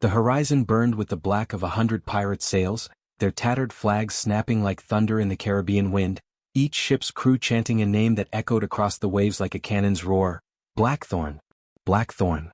The horizon burned with the black of 100 pirate sails, their tattered flags snapping like thunder in the Caribbean wind, each ship's crew chanting a name that echoed across the waves like a cannon's roar. Blackthorn. Blackthorn.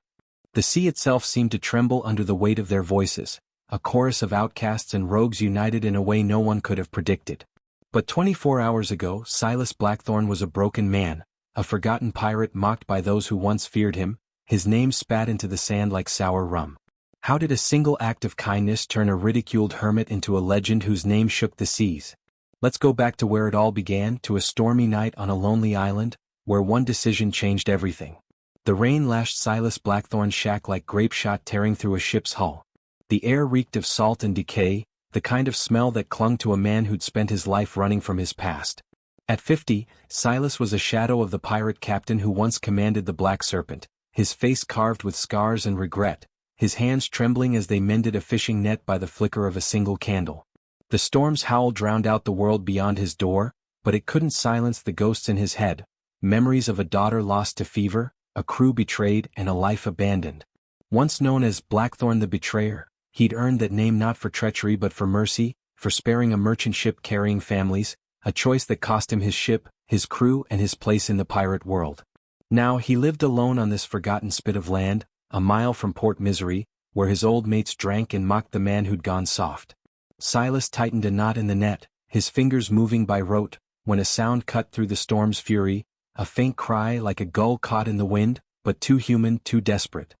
The sea itself seemed to tremble under the weight of their voices, a chorus of outcasts and rogues united in a way no one could have predicted. But 24 hours ago, Silas Blackthorn was a broken man, a forgotten pirate mocked by those who once feared him, his name spat into the sand like sour rum. How did a single act of kindness turn a ridiculed hermit into a legend whose name shook the seas? Let's go back to where it all began, to a stormy night on a lonely island, where one decision changed everything. The rain lashed Silas Blackthorn's shack like grape shot tearing through a ship's hull. The air reeked of salt and decay, the kind of smell that clung to a man who'd spent his life running from his past. At 50, Silas was a shadow of the pirate captain who once commanded the Black Serpent, his face carved with scars and regret, his hands trembling as they mended a fishing net by the flicker of a single candle. The storm's howl drowned out the world beyond his door, but it couldn't silence the ghosts in his head, memories of a daughter lost to fever, a crew betrayed, and a life abandoned. Once known as Blackthorn the Betrayer, he'd earned that name not for treachery but for mercy, for sparing a merchant ship carrying families, a choice that cost him his ship, his crew, and his place in the pirate world. Now he lived alone on this forgotten spit of land, a mile from Port Misery, where his old mates drank and mocked the man who'd gone soft. Silas tightened a knot in the net, his fingers moving by rote, when a sound cut through the storm's fury, a faint cry like a gull caught in the wind, but too human, too desperate.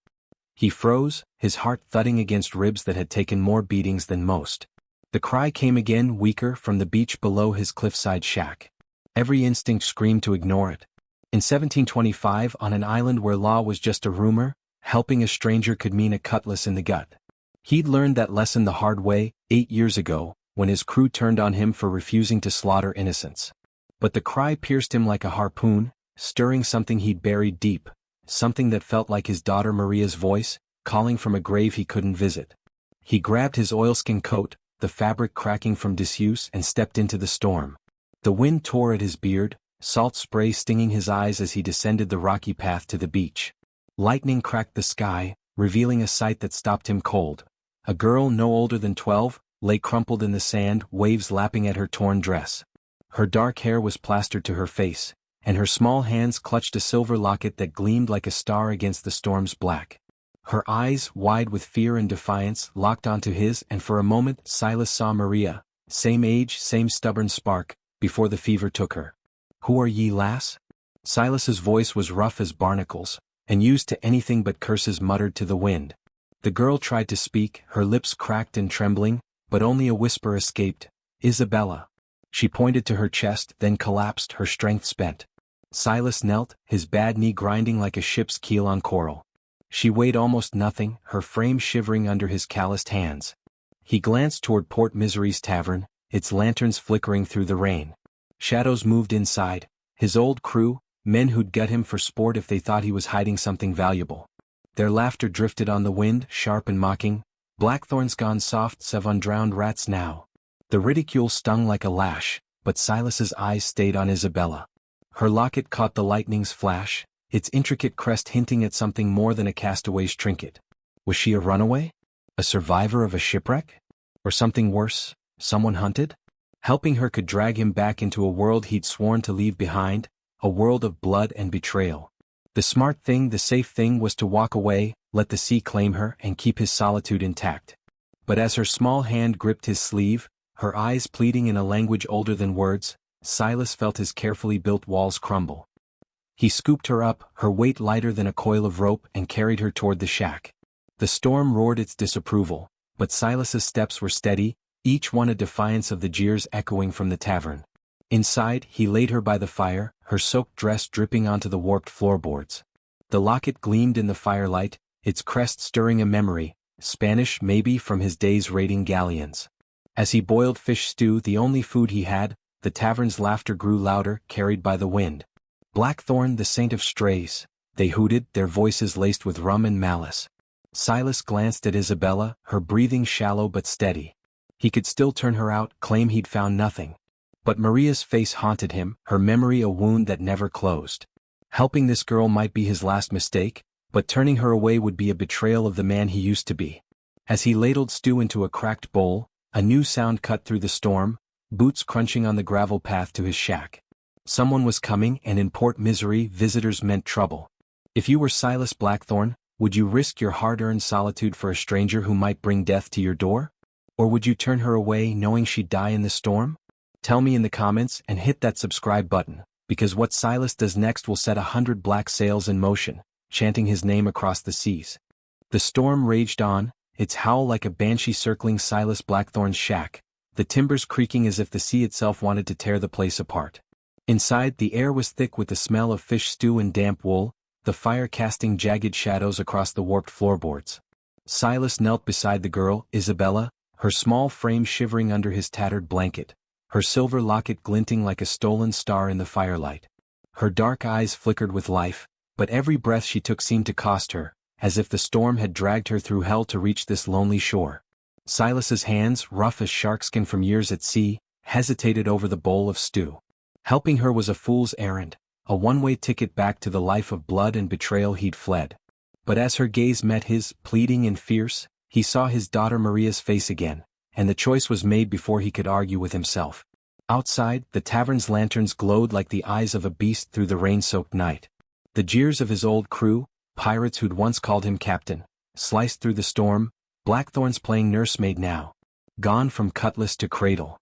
He froze, his heart thudding against ribs that had taken more beatings than most. The cry came again, weaker, from the beach below his cliffside shack. Every instinct screamed to ignore it. In 1725, on an island where law was just a rumor, helping a stranger could mean a cutlass in the gut. He'd learned that lesson the hard way, 8 years ago, when his crew turned on him for refusing to slaughter innocents. But the cry pierced him like a harpoon, stirring something he'd buried deep, something that felt like his daughter Maria's voice, calling from a grave he couldn't visit. He grabbed his oilskin coat, the fabric cracking from disuse, and stepped into the storm. The wind tore at his beard, salt spray stinging his eyes as he descended the rocky path to the beach. Lightning cracked the sky, revealing a sight that stopped him cold. A girl no older than 12, lay crumpled in the sand, waves lapping at her torn dress. Her dark hair was plastered to her face, and her small hands clutched a silver locket that gleamed like a star against the storm's black. Her eyes, wide with fear and defiance, locked onto his, and for a moment Silas saw Maria, same age, same stubborn spark, before the fever took her. "Who are ye, lass?" Silas's voice was rough as barnacles, and used to anything but curses muttered to the wind. The girl tried to speak, her lips cracked and trembling, but only a whisper escaped, "Isabella." She pointed to her chest, then collapsed, her strength spent. Silas knelt, his bad knee grinding like a ship's keel on coral. She weighed almost nothing, her frame shivering under his calloused hands. He glanced toward Port Misery's tavern, its lanterns flickering through the rain. Shadows moved inside, his old crew, men who'd gut him for sport if they thought he was hiding something valuable. Their laughter drifted on the wind, sharp and mocking. "Blackthorn's gone soft, 7 drowned rats now." The ridicule stung like a lash, but Silas's eyes stayed on Isabella. Her locket caught the lightning's flash, its intricate crest hinting at something more than a castaway's trinket. Was she a runaway? A survivor of a shipwreck? Or something worse, someone hunted? Helping her could drag him back into a world he'd sworn to leave behind, a world of blood and betrayal. The smart thing, the safe thing, was to walk away, let the sea claim her, and keep his solitude intact. But as her small hand gripped his sleeve, her eyes pleading in a language older than words, Silas felt his carefully built walls crumble. He scooped her up, her weight lighter than a coil of rope, and carried her toward the shack. The storm roared its disapproval, but Silas's steps were steady, each one a defiance of the jeers echoing from the tavern. Inside, he laid her by the fire, her soaked dress dripping onto the warped floorboards. The locket gleamed in the firelight, its crest stirring a memory, Spanish maybe, from his days raiding galleons. As he boiled fish stew, the only food he had, the tavern's laughter grew louder, carried by the wind. "Blackthorn, the saint of strays," they hooted, their voices laced with rum and malice. Silas glanced at Isabella, her breathing shallow but steady. He could still turn her out, claim he'd found nothing. But Maria's face haunted him, her memory a wound that never closed. Helping this girl might be his last mistake, but turning her away would be a betrayal of the man he used to be. As he ladled stew into a cracked bowl, a new sound cut through the storm, boots crunching on the gravel path to his shack. Someone was coming, and in Port Misery, visitors meant trouble. If you were Silas Blackthorne, would you risk your hard-earned solitude for a stranger who might bring death to your door? Or would you turn her away knowing she'd die in the storm? Tell me in the comments and hit that subscribe button, because what Silas does next will set 100 black sails in motion, chanting his name across the seas. The storm raged on, its howl like a banshee circling Silas Blackthorne's shack, the timbers creaking as if the sea itself wanted to tear the place apart. Inside, the air was thick with the smell of fish stew and damp wool, the fire casting jagged shadows across the warped floorboards. Silas knelt beside the girl, Isabella, her small frame shivering under his tattered blanket, her silver locket glinting like a stolen star in the firelight. Her dark eyes flickered with life, but every breath she took seemed to cost her, as if the storm had dragged her through hell to reach this lonely shore. Silas's hands, rough as sharkskin from years at sea, hesitated over the bowl of stew. Helping her was a fool's errand, a one-way ticket back to the life of blood and betrayal he'd fled. But as her gaze met his, pleading and fierce, he saw his daughter Maria's face again, and the choice was made before he could argue with himself. Outside, the tavern's lanterns glowed like the eyes of a beast through the rain-soaked night. The jeers of his old crew, pirates who'd once called him captain, sliced through the storm, Blackthorne's playing nursemaid now, gone from cutlass to cradle.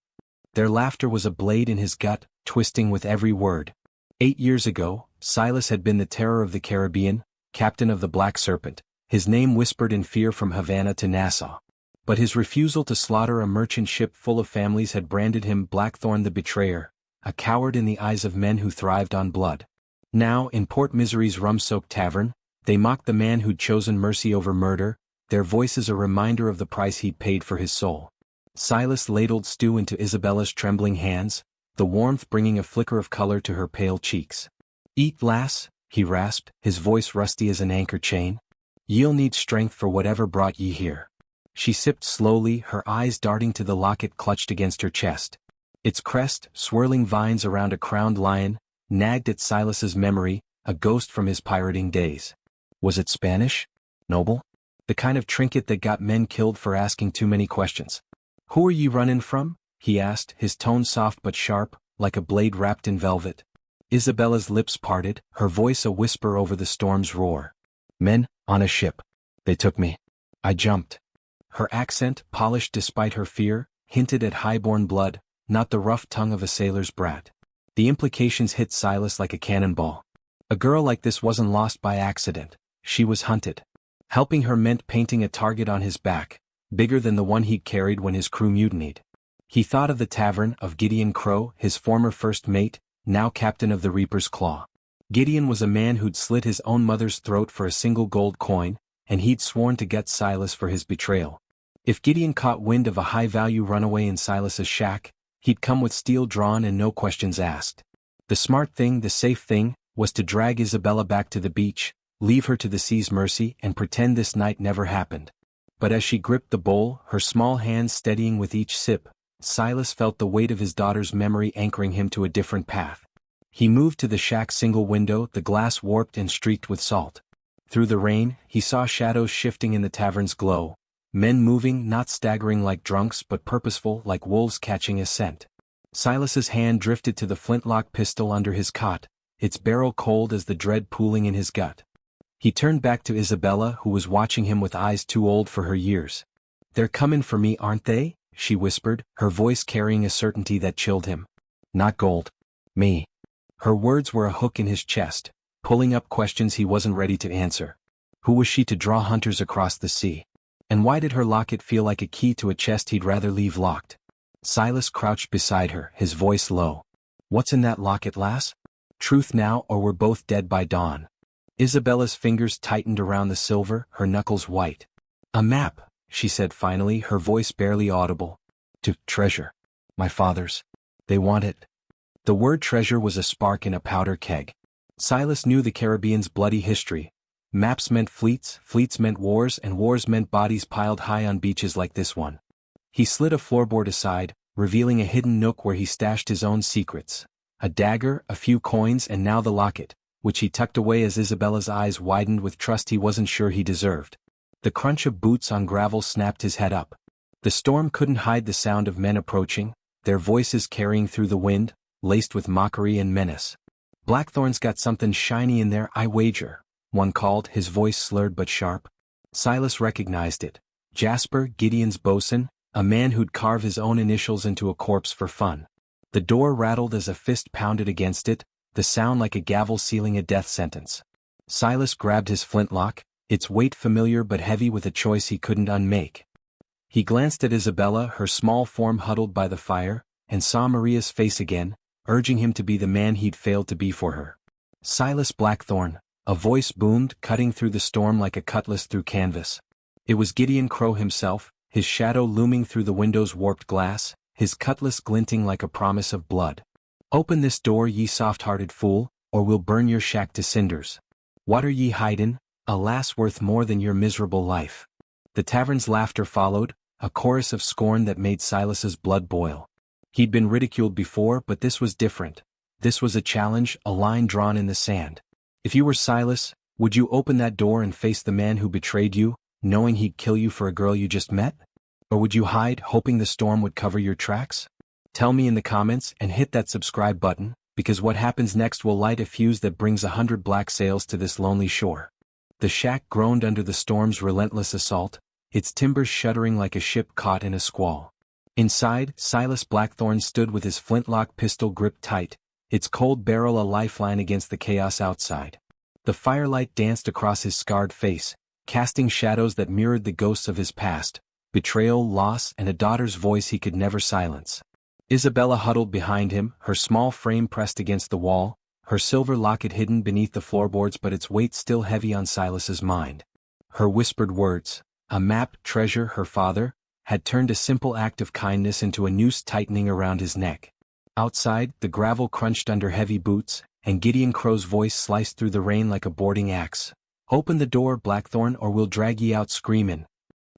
Their laughter was a blade in his gut, twisting with every word. 8 years ago, Silas had been the terror of the Caribbean, captain of the Black Serpent, his name whispered in fear from Havana to Nassau. But his refusal to slaughter a merchant ship full of families had branded him Blackthorne the betrayer, a coward in the eyes of men who thrived on blood. Now, in Port Misery's rum-soaked tavern, they mocked the man who'd chosen mercy over murder, their voices a reminder of the price he'd paid for his soul. Silas ladled stew into Isabella's trembling hands, the warmth bringing a flicker of color to her pale cheeks. "Eat, lass," he rasped, his voice rusty as an anchor chain. "Ye'll need strength for whatever brought ye here." She sipped slowly, her eyes darting to the locket clutched against her chest. Its crest, swirling vines around a crowned lion, nagged at Silas's memory, a ghost from his pirating days. Was it Spanish? Noble? The kind of trinket that got men killed for asking too many questions. "Who are ye runnin' from?" he asked, his tone soft but sharp, like a blade wrapped in velvet. Isabella's lips parted, her voice a whisper over the storm's roar. "Men, on a ship. They took me. I jumped." Her accent, polished despite her fear, hinted at high-born blood, not the rough tongue of a sailor's brat. The implications hit Silas like a cannonball. A girl like this wasn't lost by accident, she was hunted. Helping her meant painting a target on his back, bigger than the one he'd carried when his crew mutinied. He thought of the tavern, of Gideon Crow, his former first mate, now captain of the Reaper's Claw. Gideon was a man who'd slit his own mother's throat for a single gold coin, and he'd sworn to get Silas for his betrayal. If Gideon caught wind of a high-value runaway in Silas's shack, he'd come with steel drawn and no questions asked. The smart thing, the safe thing, was to drag Isabella back to the beach, leave her to the sea's mercy, and pretend this night never happened. But as she gripped the bowl, her small hands steadying with each sip, Silas felt the weight of his daughter's memory anchoring him to a different path. He moved to the shack's single window, the glass warped and streaked with salt. Through the rain, he saw shadows shifting in the tavern's glow, men moving, not staggering like drunks but purposeful like wolves catching a scent. Silas's hand drifted to the flintlock pistol under his cot, its barrel cold as the dread pooling in his gut. He turned back to Isabella, who was watching him with eyes too old for her years. "They're comin' for me, aren't they?" she whispered, her voice carrying a certainty that chilled him. "Not gold. Me." Her words were a hook in his chest, pulling up questions he wasn't ready to answer. Who was she to draw hunters across the sea? And why did her locket feel like a key to a chest he'd rather leave locked? Silas crouched beside her, his voice low. "What's in that locket, lass? Truth now, or we're both dead by dawn." Isabella's fingers tightened around the silver, her knuckles white. "A map," she said finally, her voice barely audible. "To treasure. My father's. They want it." The word treasure was a spark in a powder keg. Silas knew the Caribbean's bloody history. Maps meant fleets, fleets meant wars, and wars meant bodies piled high on beaches like this one. He slid a floorboard aside, revealing a hidden nook where he stashed his own secrets. A dagger, a few coins, and now the locket, which he tucked away as Isabella's eyes widened with trust he wasn't sure he deserved. The crunch of boots on gravel snapped his head up. The storm couldn't hide the sound of men approaching, their voices carrying through the wind, laced with mockery and menace. "Blackthorn's got something shiny in there, I wager," one called, his voice slurred but sharp. Silas recognized it. Jasper, Gideon's bosun, a man who'd carve his own initials into a corpse for fun. The door rattled as a fist pounded against it, the sound like a gavel sealing a death sentence. Silas grabbed his flintlock, its weight familiar but heavy with a choice he couldn't unmake. He glanced at Isabella, her small form huddled by the fire, and saw Maria's face again, urging him to be the man he'd failed to be for her. "Silas Blackthorn," a voice boomed, cutting through the storm like a cutlass through canvas. It was Gideon Crow himself, his shadow looming through the window's warped glass, his cutlass glinting like a promise of blood. "Open this door, ye soft-hearted fool, or we'll burn your shack to cinders. What are ye hidin', a lass worth more than your miserable life?" The tavern's laughter followed, a chorus of scorn that made Silas's blood boil. He'd been ridiculed before, but this was different. This was a challenge, a line drawn in the sand. If you were Silas, would you open that door and face the man who betrayed you, knowing he'd kill you for a girl you just met? Or would you hide, hoping the storm would cover your tracks? Tell me in the comments and hit that subscribe button, because what happens next will light a fuse that brings 100 black sails to this lonely shore. The shack groaned under the storm's relentless assault, its timbers shuddering like a ship caught in a squall. Inside, Silas Blackthorn stood with his flintlock pistol gripped tight, its cold barrel a lifeline against the chaos outside. The firelight danced across his scarred face, casting shadows that mirrored the ghosts of his past, betrayal, loss, and a daughter's voice he could never silence. Isabella huddled behind him, her small frame pressed against the wall, her silver locket hidden beneath the floorboards but its weight still heavy on Silas's mind. Her whispered words, a map, treasure, her father, had turned a simple act of kindness into a noose tightening around his neck. Outside, the gravel crunched under heavy boots, and Gideon Crow's voice sliced through the rain like a boarding axe. "Open the door, Blackthorn, or we'll drag ye out screamin'."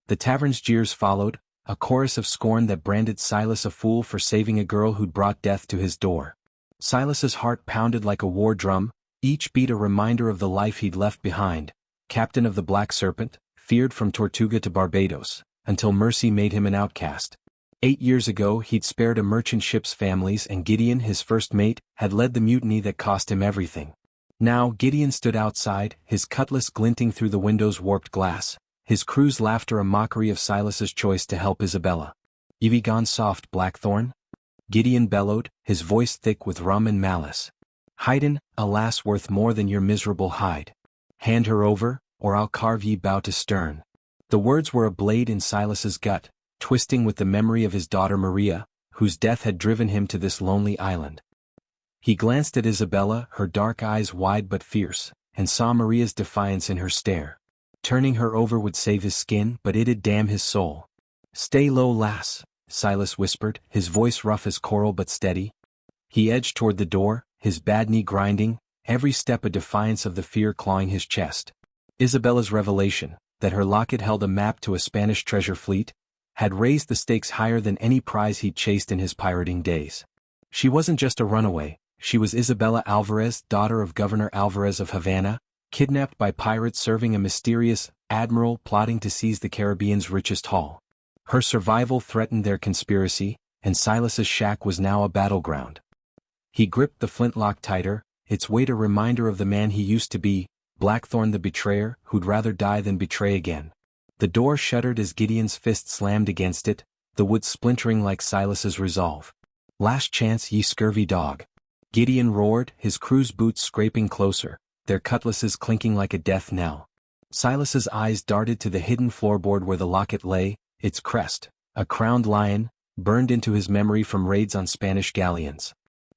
The tavern's jeers followed, a chorus of scorn that branded Silas a fool for saving a girl who'd brought death to his door. Silas's heart pounded like a war drum, each beat a reminder of the life he'd left behind, captain of the Black Serpent, feared from Tortuga to Barbados, until mercy made him an outcast. 8 years ago he'd spared a merchant ship's families, and Gideon, his first mate, had led the mutiny that cost him everything. Now Gideon stood outside, his cutlass glinting through the window's warped glass, his crew's laughter a mockery of Silas's choice to help Isabella. "You've gone soft, Blackthorn?" Gideon bellowed, his voice thick with rum and malice. "Hidin', a lass worth more than your miserable hide. Hand her over, or I'll carve ye bow to stern." The words were a blade in Silas's gut, twisting with the memory of his daughter Maria, whose death had driven him to this lonely island. He glanced at Isabella, her dark eyes wide but fierce, and saw Maria's defiance in her stare. Turning her over would save his skin, but it'd damn his soul. "Stay low, lass," Silas whispered, his voice rough as coral but steady. He edged toward the door, his bad knee grinding, every step a defiance of the fear clawing his chest. Isabella's revelation, that her locket held a map to a Spanish treasure fleet, had raised the stakes higher than any prize he'd chased in his pirating days. She wasn't just a runaway, she was Isabella Alvarez, daughter of Governor Alvarez of Havana, kidnapped by pirates serving a mysterious admiral plotting to seize the Caribbean's richest haul. Her survival threatened their conspiracy, and Silas's shack was now a battleground. He gripped the flintlock tighter, its weight a reminder of the man he used to be, Blackthorn the betrayer, who'd rather die than betray again. The door shuddered as Gideon's fist slammed against it, the wood splintering like Silas's resolve. "Last chance, ye scurvy dog." Gideon roared, his crew's boots scraping closer, their cutlasses clinking like a death knell. Silas's eyes darted to the hidden floorboard where the locket lay, its crest, a crowned lion, burned into his memory from raids on Spanish galleons.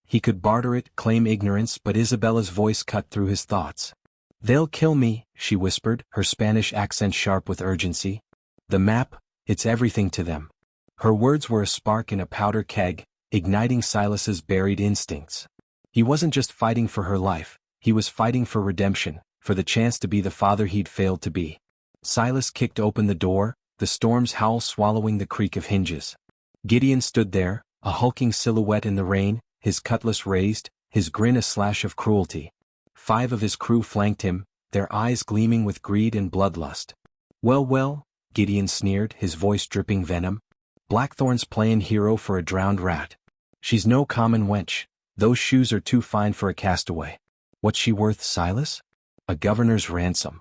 He could barter it, claim ignorance, but Isabella's voice cut through his thoughts. "They'll kill me," she whispered, her Spanish accent sharp with urgency. "The map, it's everything to them." Her words were a spark in a powder keg, igniting Silas's buried instincts. He wasn't just fighting for her life, he was fighting for redemption, for the chance to be the father he'd failed to be. Silas kicked open the door, the storm's howl swallowing the creak of hinges. Gideon stood there, a hulking silhouette in the rain, his cutlass raised, his grin a slash of cruelty. 5 of his crew flanked him, their eyes gleaming with greed and bloodlust. Well well, Gideon sneered, his voice dripping venom. Blackthorn's playin' hero for a drowned rat. She's no common wench. Those shoes are too fine for a castaway. What's she worth, Silas? A governor's ransom.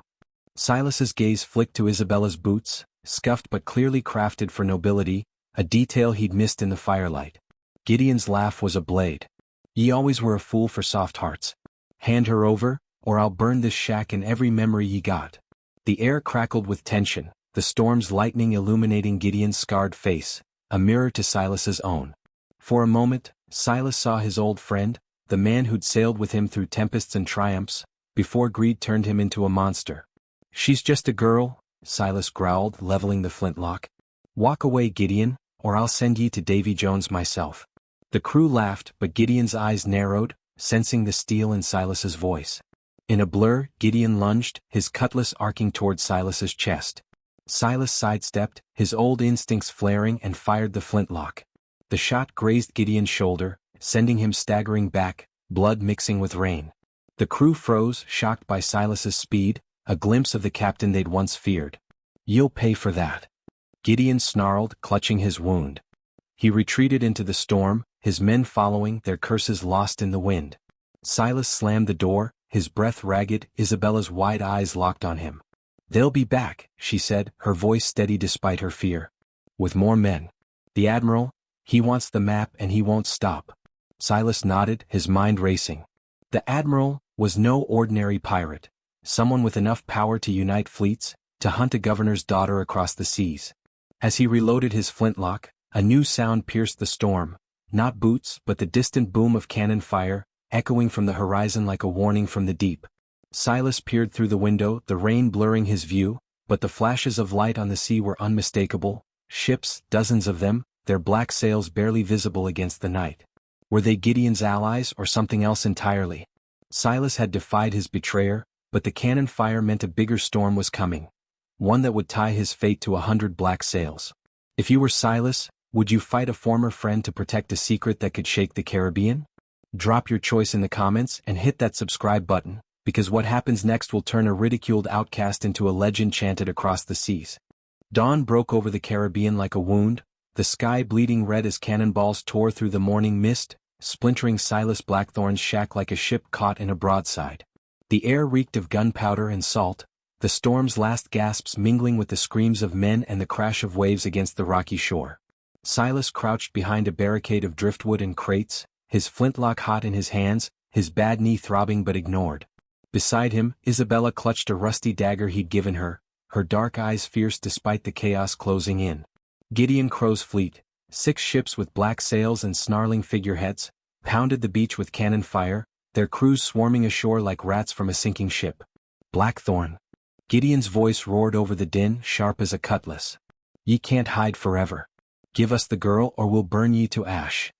Silas's gaze flicked to Isabella's boots, scuffed but clearly crafted for nobility, a detail he'd missed in the firelight. Gideon's laugh was a blade. Ye always were a fool for soft hearts. Hand her over, or I'll burn this shack and every memory ye got. The air crackled with tension, the storm's lightning illuminating Gideon's scarred face, a mirror to Silas's own. For a moment, Silas saw his old friend, the man who'd sailed with him through tempests and triumphs, before greed turned him into a monster. She's just a girl, Silas growled, leveling the flintlock. Walk away, Gideon, or I'll send ye to Davy Jones myself. The crew laughed, but Gideon's eyes narrowed, sensing the steel in Silas's voice. In a blur, Gideon lunged, his cutlass arcing toward Silas's chest. Silas sidestepped, his old instincts flaring, and fired the flintlock. The shot grazed Gideon's shoulder, sending him staggering back, blood mixing with rain. The crew froze, shocked by Silas's speed, a glimpse of the captain they'd once feared. You'll pay for that. Gideon snarled, clutching his wound. He retreated into the storm, his men following, their curses lost in the wind. Silas slammed the door, his breath ragged, Isabella's wide eyes locked on him. They'll be back, she said, her voice steady despite her fear. With more men. The admiral, he wants the map and he won't stop. Silas nodded, his mind racing. The admiral was no ordinary pirate. Someone with enough power to unite fleets, to hunt a governor's daughter across the seas. As he reloaded his flintlock, a new sound pierced the storm. Not boots, but the distant boom of cannon fire, echoing from the horizon like a warning from the deep. Silas peered through the window, the rain blurring his view, but the flashes of light on the sea were unmistakable. Ships, dozens of them, their black sails barely visible against the night. Were they Gideon's allies or something else entirely? Silas had defied his betrayer, but the cannon fire meant a bigger storm was coming. One that would tie his fate to 100 black sails. If you were Silas, would you fight a former friend to protect a secret that could shake the Caribbean? Drop your choice in the comments and hit that subscribe button, because what happens next will turn a ridiculed outcast into a legend chanted across the seas. Dawn broke over the Caribbean like a wound, the sky bleeding red as cannonballs tore through the morning mist, splintering Silas Blackthorn's shack like a ship caught in a broadside. The air reeked of gunpowder and salt, the storm's last gasps mingling with the screams of men and the crash of waves against the rocky shore. Silas crouched behind a barricade of driftwood and crates, his flintlock hot in his hands, his bad knee throbbing but ignored. Beside him, Isabella clutched a rusty dagger he'd given her, her dark eyes fierce despite the chaos closing in. Gideon Crow's fleet, 6 ships with black sails and snarling figureheads, pounded the beach with cannon fire, their crews swarming ashore like rats from a sinking ship. Blackthorn. Gideon's voice roared over the din, sharp as a cutlass. Ye can't hide forever. Give us the girl or we'll burn ye to ash.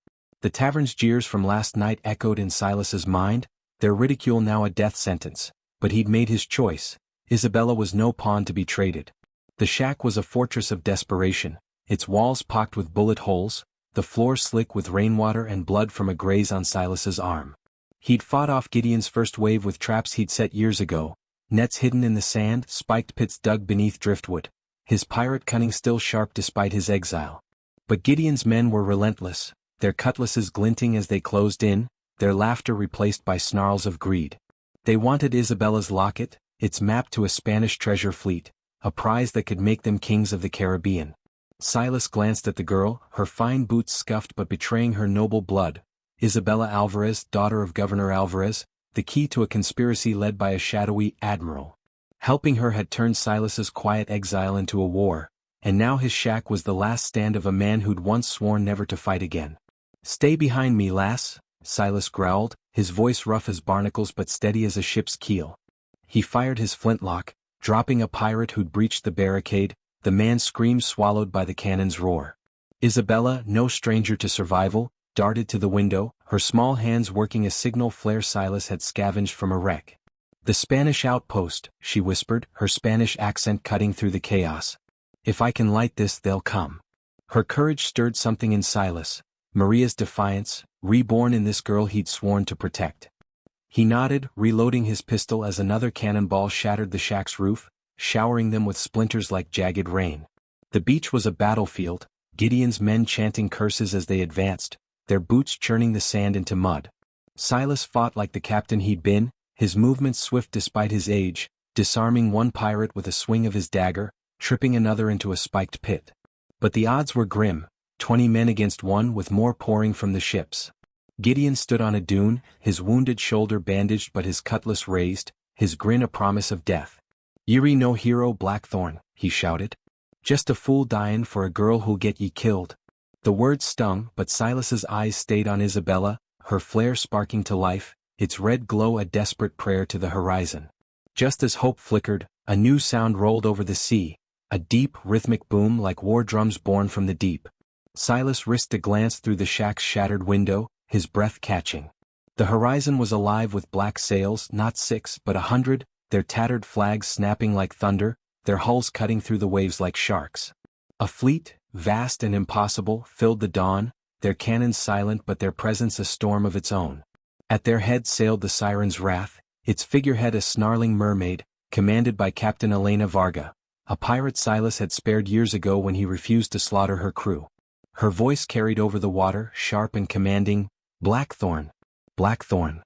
The tavern's jeers from last night echoed in Silas's mind, their ridicule now a death sentence, but he'd made his choice. Isabella was no pawn to be traded. The shack was a fortress of desperation, its walls pocked with bullet holes, the floor slick with rainwater and blood from a graze on Silas's arm. He'd fought off Gideon's first wave with traps he'd set years ago, nets hidden in the sand, spiked pits dug beneath driftwood, his pirate cunning still sharp despite his exile. But Gideon's men were relentless, their cutlasses glinting as they closed in, their laughter replaced by snarls of greed. They wanted Isabella's locket, its map to a Spanish treasure fleet, a prize that could make them kings of the Caribbean. Silas glanced at the girl, her fine boots scuffed but betraying her noble blood. Isabella Alvarez, daughter of Governor Alvarez, the key to a conspiracy led by a shadowy admiral. Helping her had turned Silas's quiet exile into a war, and now his shack was the last stand of a man who'd once sworn never to fight again. Stay behind me, lass, Silas growled, his voice rough as barnacles but steady as a ship's keel. He fired his flintlock, dropping a pirate who'd breached the barricade, the man's scream swallowed by the cannon's roar. Isabella, no stranger to survival, darted to the window, her small hands working a signal flare Silas had scavenged from a wreck. The Spanish outpost, she whispered, her Spanish accent cutting through the chaos. If I can light this, they'll come. Her courage stirred something in Silas, Maria's defiance, reborn in this girl he'd sworn to protect. He nodded, reloading his pistol as another cannonball shattered the shack's roof, showering them with splinters like jagged rain. The beach was a battlefield, Gideon's men chanting curses as they advanced, their boots churning the sand into mud. Silas fought like the captain he'd been, his movements swift despite his age, disarming one pirate with a swing of his dagger, tripping another into a spiked pit. But the odds were grim, 20 men against one with more pouring from the ships. Gideon stood on a dune, his wounded shoulder bandaged but his cutlass raised, his grin a promise of death. "Yeri no hero Blackthorn," he shouted. "Just a fool dyin' for a girl who'll get ye killed." The words stung, but Silas's eyes stayed on Isabella, her flare sparking to life, its red glow a desperate prayer to the horizon. Just as hope flickered, a new sound rolled over the sea, a deep, rhythmic boom like war drums born from the deep. Silas risked a glance through the shack's shattered window, his breath catching. The horizon was alive with black sails, not 6 but 100, their tattered flags snapping like thunder, their hulls cutting through the waves like sharks. A fleet, vast and impossible, filled the dawn, their cannons silent but their presence a storm of its own. At their head sailed the Siren's Wrath, its figurehead a snarling mermaid, commanded by Captain Elena Varga, a pirate Silas had spared years ago when he refused to slaughter her crew. Her voice carried over the water, sharp and commanding, "Blackthorn! Blackthorn!"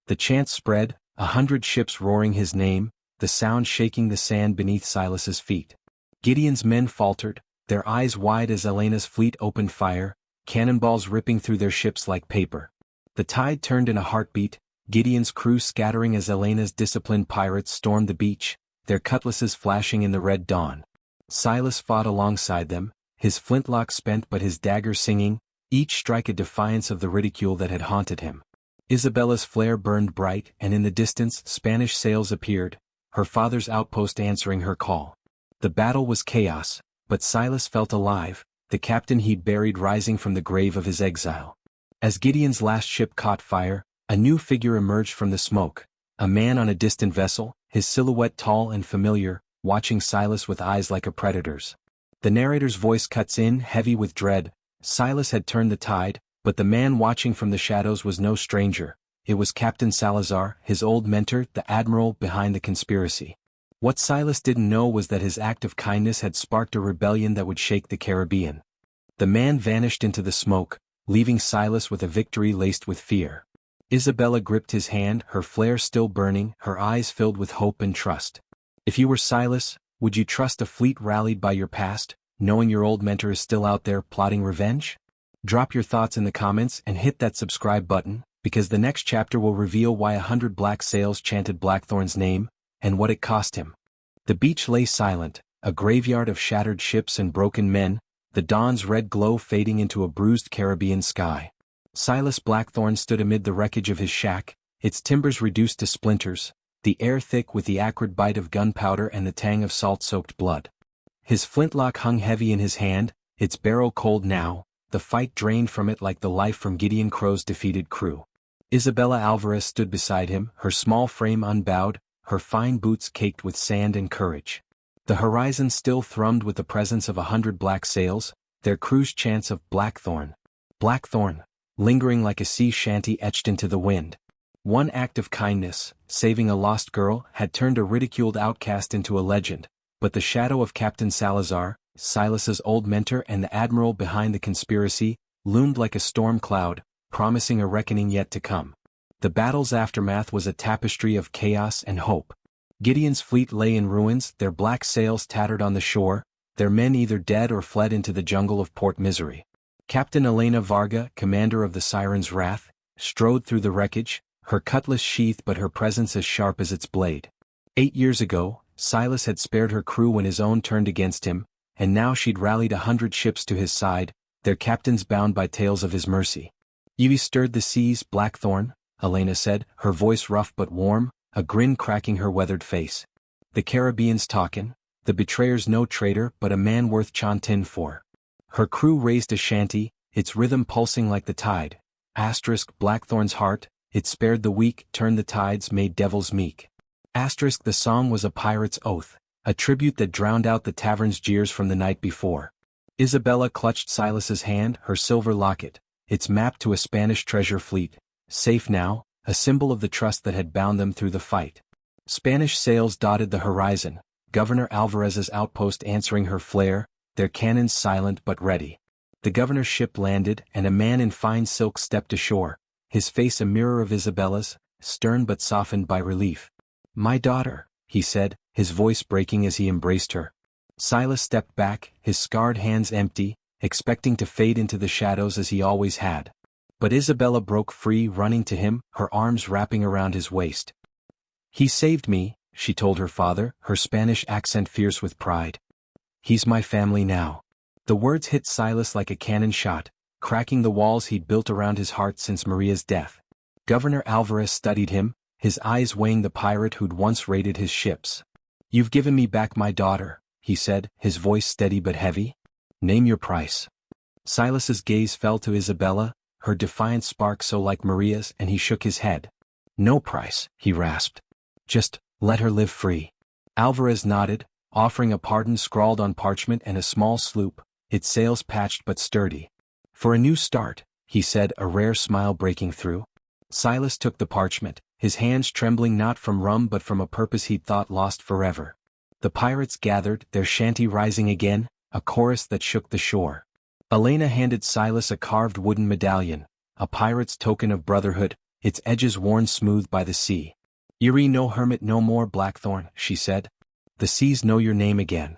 The chant spread, 100 ships roaring his name, the sound shaking the sand beneath Silas's feet. Gideon's men faltered, their eyes wide as Elena's fleet opened fire, cannonballs ripping through their ships like paper. The tide turned in a heartbeat, Gideon's crew scattering as Elena's disciplined pirates stormed the beach, their cutlasses flashing in the red dawn. Silas fought alongside them, his flintlock spent but his dagger singing, each strike a defiance of the ridicule that had haunted him. Isabella's flare burned bright, and in the distance Spanish sails appeared, her father's outpost answering her call. The battle was chaos, but Silas felt alive, the captain he'd buried rising from the grave of his exile. As Gideon's last ship caught fire, a new figure emerged from the smoke, a man on a distant vessel, his silhouette tall and familiar, watching Silas with eyes like a predator's. The narrator's voice cuts in, heavy with dread. Silas had turned the tide, but the man watching from the shadows was no stranger. It was Captain Salazar, his old mentor, the admiral behind the conspiracy. What Silas didn't know was that his act of kindness had sparked a rebellion that would shake the Caribbean. The man vanished into the smoke, leaving Silas with a victory laced with fear. Isabella gripped his hand, her flare still burning, her eyes filled with hope and trust. If you were Silas, would you trust a fleet rallied by your past, knowing your old mentor is still out there plotting revenge? Drop your thoughts in the comments and hit that subscribe button, because the next chapter will reveal why 100 black sails chanted Blackthorn's name, and what it cost him. The beach lay silent, a graveyard of shattered ships and broken men, the dawn's red glow fading into a bruised Caribbean sky. Silas Blackthorn stood amid the wreckage of his shack, its timbers reduced to splinters, the air thick with the acrid bite of gunpowder and the tang of salt-soaked blood. His flintlock hung heavy in his hand, its barrel cold now, the fight drained from it like the life from Gideon Crow's defeated crew. Isabella Alvarez stood beside him, her small frame unbowed, her fine boots caked with sand and courage. The horizon still thrummed with the presence of 100 black sails, their crew's chants of Blackthorn, Blackthorn, lingering like a sea shanty etched into the wind. One act of kindness, saving a lost girl, had turned a ridiculed outcast into a legend, but the shadow of Captain Salazar, Silas's old mentor and the admiral behind the conspiracy, loomed like a storm cloud, promising a reckoning yet to come. The battle's aftermath was a tapestry of chaos and hope. Gideon's fleet lay in ruins, their black sails tattered on the shore, their men either dead or fled into the jungle of Port Misery. Captain Elena Varga, commander of the Siren's Wrath, strode through the wreckage, her cutlass sheathed but her presence as sharp as its blade. 8 years ago, Silas had spared her crew when his own turned against him, and now she'd rallied 100 ships to his side, their captains bound by tales of his mercy. "You stirred the seas, Blackthorn," Elena said, her voice rough but warm, a grin cracking her weathered face. "The Caribbean's talkin', the betrayer's no traitor but a man worth chantin' for." Her crew raised a shanty, its rhythm pulsing like the tide. Blackthorn's heart, it spared the weak, turned the tides, made devils meek. The song was a pirate's oath, a tribute that drowned out the tavern's jeers from the night before. Isabella clutched Silas's hand, her silver locket, its map to a Spanish treasure fleet, safe now, a symbol of the trust that had bound them through the fight. Spanish sails dotted the horizon, Governor Alvarez's outpost answering her flare, their cannons silent but ready. The governor's ship landed, and a man in fine silk stepped ashore, his face a mirror of Isabella's, stern but softened by relief. "My daughter," he said, his voice breaking as he embraced her. Silas stepped back, his scarred hands empty, expecting to fade into the shadows as he always had. But Isabella broke free, running to him, her arms wrapping around his waist. "He saved me," she told her father, her Spanish accent fierce with pride. "He's my family now." The words hit Silas like a cannon shot, cracking the walls he'd built around his heart since Maria's death. Governor Alvarez studied him, his eyes weighing the pirate who'd once raided his ships. "You've given me back my daughter," he said, his voice steady but heavy. "Name your price." Silas's gaze fell to Isabella, her defiant spark so like Maria's, and he shook his head. "No price," he rasped. "Just let her live free." Alvarez nodded, offering a pardon scrawled on parchment and a small sloop, its sails patched but sturdy. "For a new start," he said, a rare smile breaking through. Silas took the parchment, his hands trembling not from rum but from a purpose he'd thought lost forever. The pirates gathered, their shanty rising again, a chorus that shook the shore. Elena handed Silas a carved wooden medallion, a pirate's token of brotherhood, its edges worn smooth by the sea. "Erie no hermit no more Blackthorn," she said. "The seas know your name again."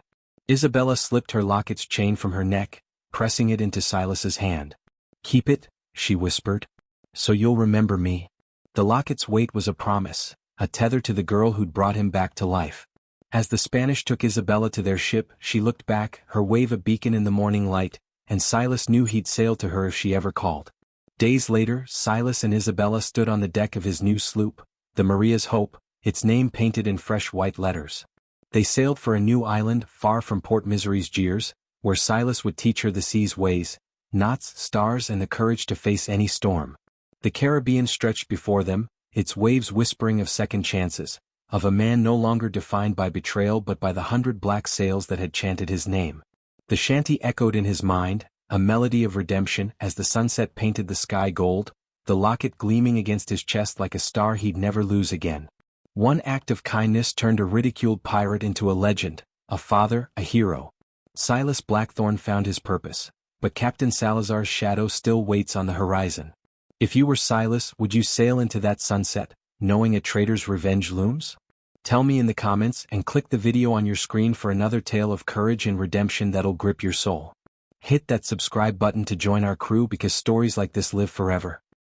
Isabella slipped her locket's chain from her neck, pressing it into Silas's hand. "Keep it," she whispered. "So you'll remember me." The locket's weight was a promise, a tether to the girl who'd brought him back to life. As the Spanish took Isabella to their ship, she looked back, her wave a beacon in the morning light, and Silas knew he'd sail to her if she ever called. Days later, Silas and Isabella stood on the deck of his new sloop, the Maria's Hope, its name painted in fresh white letters. They sailed for a new island far from Port Misery's jeers, where Silas would teach her the sea's ways, knots, stars, and the courage to face any storm. The Caribbean stretched before them, its waves whispering of second chances, of a man no longer defined by betrayal but by the 100 black sails that had chanted his name. The shanty echoed in his mind, a melody of redemption as the sunset painted the sky gold, the locket gleaming against his chest like a star he'd never lose again. One act of kindness turned a ridiculed pirate into a legend, a father, a hero. Silas Blackthorn found his purpose, but Captain Salazar's shadow still waits on the horizon. If you were Silas, would you sail into that sunset, knowing a traitor's revenge looms? Tell me in the comments and click the video on your screen for another tale of courage and redemption that'll grip your soul. Hit that subscribe button to join our crew because stories like this live forever.